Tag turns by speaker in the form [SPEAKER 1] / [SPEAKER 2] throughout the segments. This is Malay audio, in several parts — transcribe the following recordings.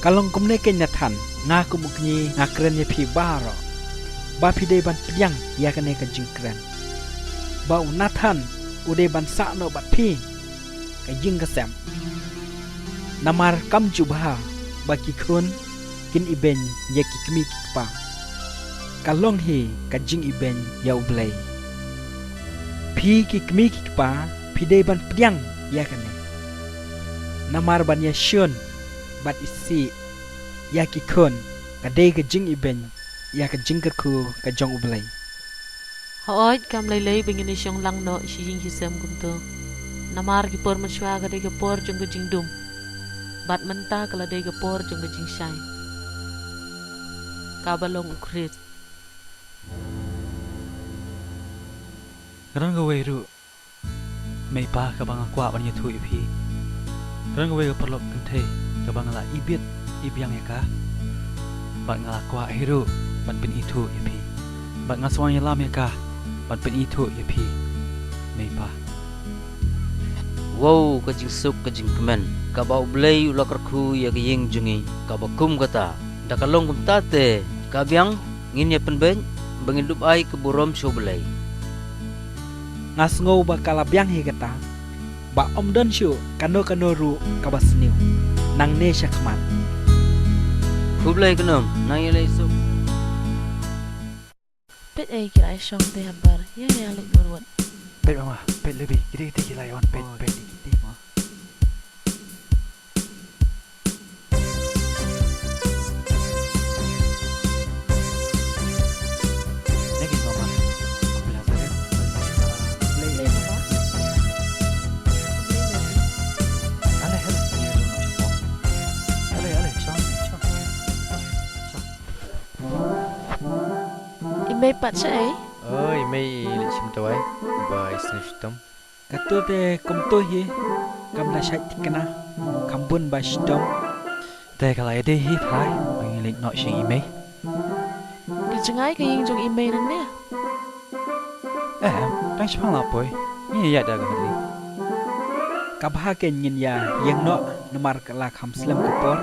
[SPEAKER 1] kalong kumne kenyatan ngaku mukni ngakren ye phi baro ba phi de ban piang ya kane ka jingkran ba unathan ude ban sa no bat phi ka jing ka sam namar kam jubha ba ki khun kin iben ye ki kmi ki pa kalong hi ka jing iben ya Blei phi ki kmi ki pa phi de ban piang ya kane namar ban ya shun bat isi ya ki khun ka de ka jing iben ya ka jing ka khu ka jong Blei
[SPEAKER 2] Hỏi kam lay bingin siyang lang no siying hisam kumto. Namar ki por maswa ka de ka por jong ka jing dum. Bat menta kala de ka por jong ka jing shai. Kabalong ukrit.
[SPEAKER 3] Karang gawe ru. May pa ka bang akwa ban yetu ipi. Karang gawe ka perlok kente ka bang la ibit ibiang ya ka. Bat ngalakwa hiru ban pin itu ipi. Bat ngaswang lam ya ka. Ban pen itu ya pi may pa
[SPEAKER 4] wow ka jing suk ka jing kemen ka ba Blei ula kerku ya ka ying jungi ka ba kum kata da ka long kum tate ka biang ngin ya pen ben bangin dup ai ke burom sho Blei
[SPEAKER 1] ngas ngau ba kala biang hi kata ba om don shu kano ru ka ba sniu nang ne hakhmat
[SPEAKER 4] khu Blei kenom nang yele suk
[SPEAKER 2] Pet ay kira shong te habar. Ya alik berbuat.
[SPEAKER 3] pet mama pet lebih kita kita lawan pet kita ma lagi mama bila sore
[SPEAKER 2] Blei ba?
[SPEAKER 3] ale shong
[SPEAKER 2] Imay pat siya eh.
[SPEAKER 5] Ơi mày lịch chim tối và sniff tâm
[SPEAKER 1] kato te kum to hi kam la shai tikna kambun ba stom
[SPEAKER 3] te kala ide hi Phai bang link no shing ime
[SPEAKER 2] Kajangay kayong jong imay nang niya.
[SPEAKER 3] tang chang la boy ni ya da ga li
[SPEAKER 1] ka bha ke nyin ya yeng no namar kala kham slam ka por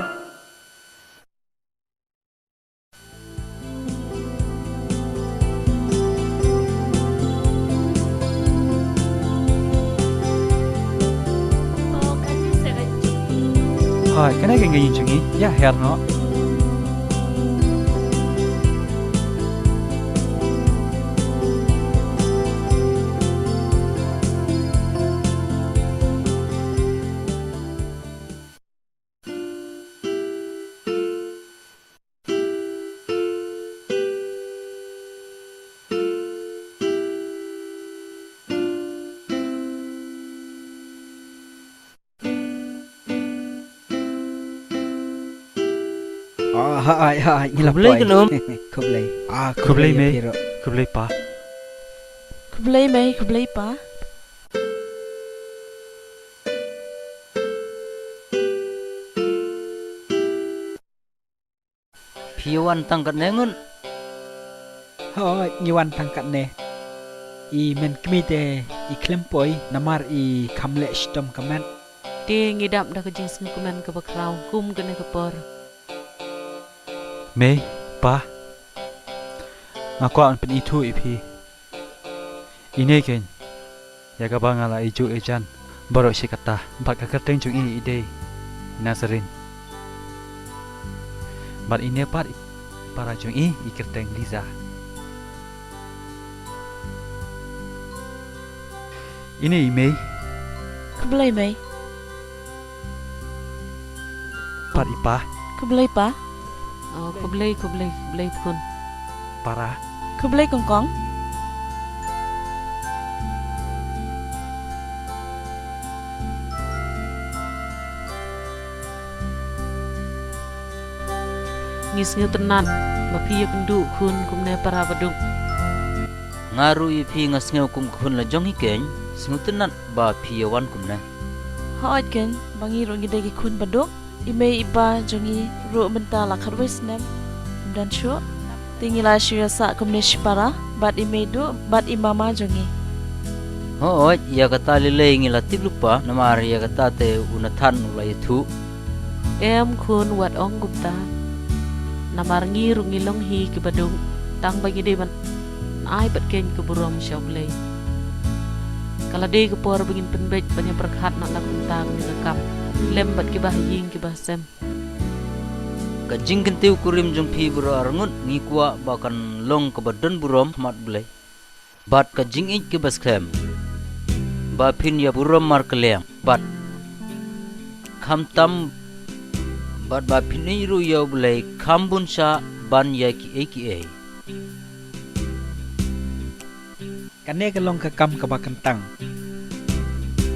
[SPEAKER 3] Hai, cái này cái gì chừng ý? Ya, hair nó.
[SPEAKER 1] hai ngila
[SPEAKER 4] Blei kenom
[SPEAKER 1] ko Blei
[SPEAKER 3] Ko Blei me. Ko Blei pa.
[SPEAKER 2] Kublay may, kublay pa.
[SPEAKER 4] phiwan tang kat nengun
[SPEAKER 1] Hoi nyiwan tangkat ne I men kmi te I klempoi namar I kamle stom kaman
[SPEAKER 2] Ti ngidap dah kajing sengkuman ke bakraw. Kum kena ke por.
[SPEAKER 3] Me, pa. Aku akan pen itu ipi. Ini kan. Ya ka bang ala iju ejan. Baru si kata. Bat ka kerteng chung I ide. Nasarin. Bat ini pat para chung I kerteng Liza. Ini Mei.
[SPEAKER 2] Kublay may.
[SPEAKER 3] Pat ipa.
[SPEAKER 2] Kublay pa. Oh, kublay pun.
[SPEAKER 3] Para.
[SPEAKER 2] Kublay kongkong. Ngis-ngil tenan. Mapi ya penduk kun kumne para baduk.
[SPEAKER 4] ngaru i phi ngas ngeu kum khun la jong hi ken snutenat ba phiawan kumna
[SPEAKER 2] Haat kan bangi rongi dagi kun baduk. Ime iba jongi ro menta la kharwis nem. Dan syo tingila syria sa kumne shpara bat ime do bat imama jongi.
[SPEAKER 4] ho ya kata lele ngila tik lupa namar ya kata te unathan ulai thu
[SPEAKER 2] em kun wat ong gupta namar ngi rungi long hi ke badung tang bagi de ban ai bat ken ke burom shau Blei kala de ke por bangin penbej banyak perkhat nak lak tang ni kam lem bat ke bah ying ke bah sem
[SPEAKER 4] ka jing kentiu kurim jong phi bro arngut ngi kwa bakan long ke badan burom mat Blei bat ka jing ik ke baskem ba phin ya burom mar kelem bat kham tam bat ba phin ni ru ya Blei kham bun sha ban ya ki eki
[SPEAKER 1] Kane ka long ka kam ka ba kentang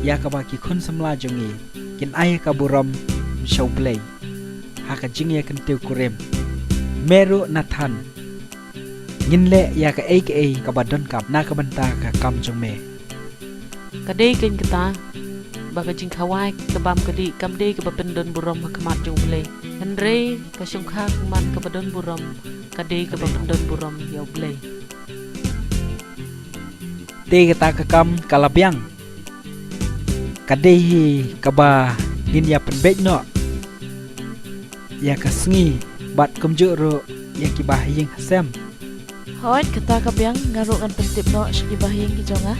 [SPEAKER 1] ya ka ba ki khun samla jongi kin ai ka buram shau Blei ha ka jing ya kentiu kurem meru nathan ngin le ya ka aka ka ba don kam na ka banta ka kam jong me
[SPEAKER 2] kadai ken kita baga jing khawai ke bam kadi kam de ke bapendon burom hakhmat jong Blei henre ka shongkha man ke badon burom kadai ke bapendon burom ya Blei
[SPEAKER 1] te ka ka kam kala biang kadai hi ka ba ngin ya penbej no ya ka sngi bat kumju ro ya ki bah ying hasem
[SPEAKER 2] Hoit kita ka biang ngaruk kan pentip no shiki bahing ki jonga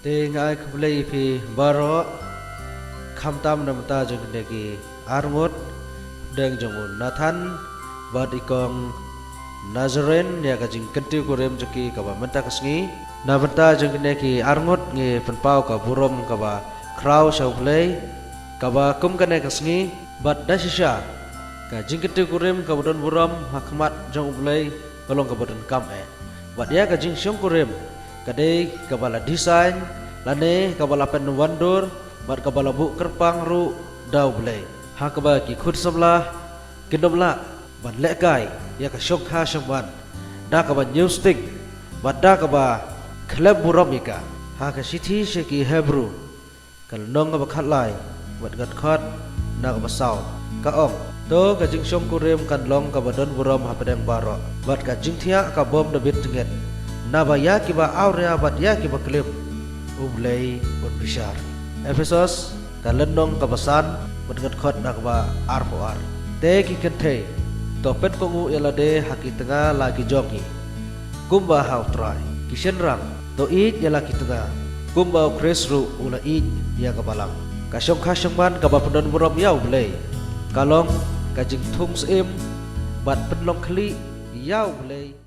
[SPEAKER 6] Te ngai Blei phi baro kham tam nam ta jong deki arngot deng jong nathan bat ikong nazaren ya ka jing kentiu kurem joki ka ba menta kasngi na benta jong deki arngot nge penpau ka burom ka ba kraw shau Blei ka ba kum kane kasngi bat dasisha ka jing kentiu kurem ka bodon burom hakhmat jong Blei kolong ka bodon kam bat ya ka jing shong kurem kadai kabala design lane kabala pen wandur bat kabala bu kerpang ru dau Blei ha kaba ki khut samla kinomla ban lekai ya ka shongkha shongban da kaba new stick bat da kaba kleb buramika ha ka sithi sheki hebrew kal nong ba khatlai bat gat khat na ka basau ka ong to ka jing shong kurem kan long ka badon buram ha pedang baro bat ka jing thia ka bom da bit nget Naba ya kiba aurea bat ya kiba klip Blei bot bishar Ephesus kalendong kabasan bengat khot nakba ar te ki kenthe to pet kongu yalade haki tengah lagi jongi kumba hau try kishen ram to it yala ki tengah kumba kresru ula it ya kabalang ka shongkha shongban ka bapendon buram yau Blei kalong ka jing thung sem bat penlong khli yau Blei